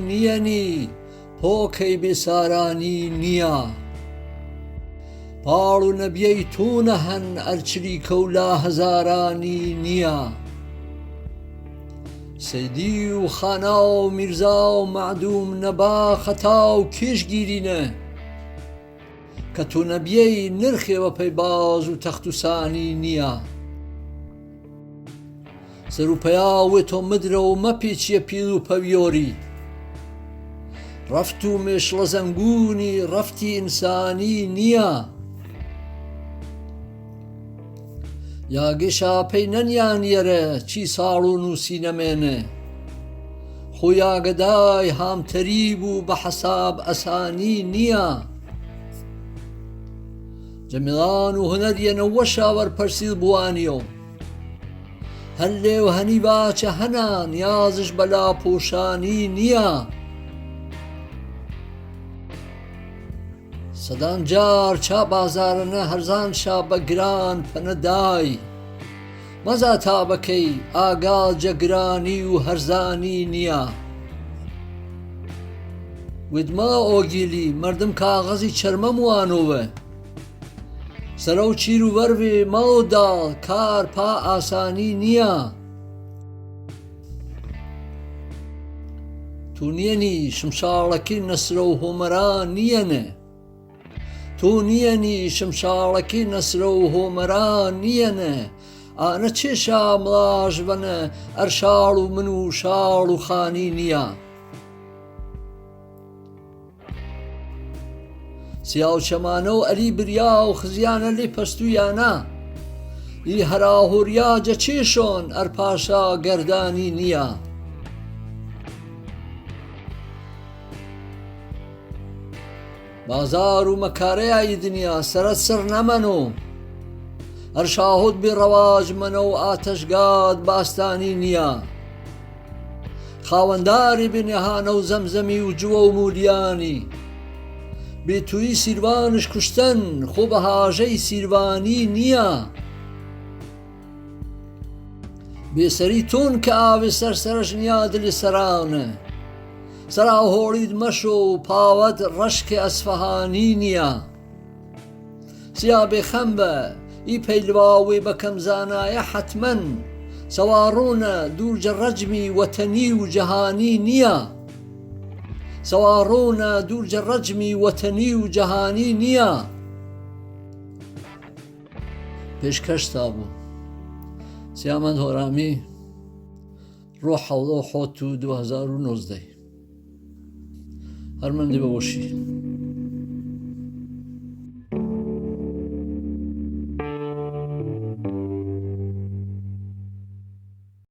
نیەنی پۆکەی بێسارانی نییە پاڵ و نەبیەی توونە هەن ئەرچری کەولا هەزارانی نییە سەیدی و خانا و میرزا و معدوم نەبا خەتا و کێشگیرینە کە تۆ نەبیەی نرخێوە پەیباز و تەخت و سانی نییە سەروپەیا وێ تۆ مدرە و مەپێچیە پیل و پەویۆری ڕەفت و مێشڵە زەنگونی ڕەفتی ئینسانی نییە یا گێشا پەی نەنیانیەرە چی ساڵ و نووسی نەمێنێ خۆی ئاگدای هامتەریب و بە حەساب ئەسانی نییە جەمیڵان و هونەریەنە وەشا وەرپەرسیل بوانیۆ هەر لێو هەنی باچە هەنا نیازش بەلا پۆشانی نییە سەدان جار چا بازارەنە هەرزانشا بە گران پەنەدای مەزا تابەکەی ئاگال جەگرانی و هەرزانی نییە ودما ئۆگیلی مردم کاغەزی چەرمەم وانۆوە سەرە و چیر و وەرێ ماڵداڵ کار پا ئاسانی نییە تو نیەنی شمشاڵەکەی نەسرە و هۆمەران نیەنێ تۆ نیەنی شمشاڵەکەی نەسرە و هۆمەران نیەنێ ئانە چێشا مڵاژ بەنە ئەرشاڵ و من و شاڵ و خانی نییە سیا و چەمانە و ئەلی بریا و خزیانە لێ پەستویانە ئی هەراهۆریا جە چێشۆن ئەرپاشا گەردانی نییە بازار و مەکارەیایی دنیا سەرەت سڕ نەمەنۆ هەرشاهۆت بێ ڕەواج منە و ئاتەشگاد باستانی نییە خاوەنداری بێنێهانە و زەمزەمی و جووە و مولیانی بێتووی سیروانش کوشتن خۆ بە هاژەی سیروانی نییە بێسەری تۆن کە ئاوێ سەرسەرش نیا دلی سەرانە سەرا هۆڵید مەشۆ و پاوەت ڕەشکێ ئەسفەهانی نییە سیا بێخەم بە ئی پەیلواوێ بەکەم زانایە حەتمەن سەواڕۆنە دوورجە ڕەجمی وەتەنی و جەهانی نییە سەواڕۆنە دوورجە ڕەجمی وەتەنی و جەهانی نییە پێشکەشتا بوو سیامەند هۆرامی ڕۆ حەوڵە و حۆت و 2019 هەرمەندی بەوەشی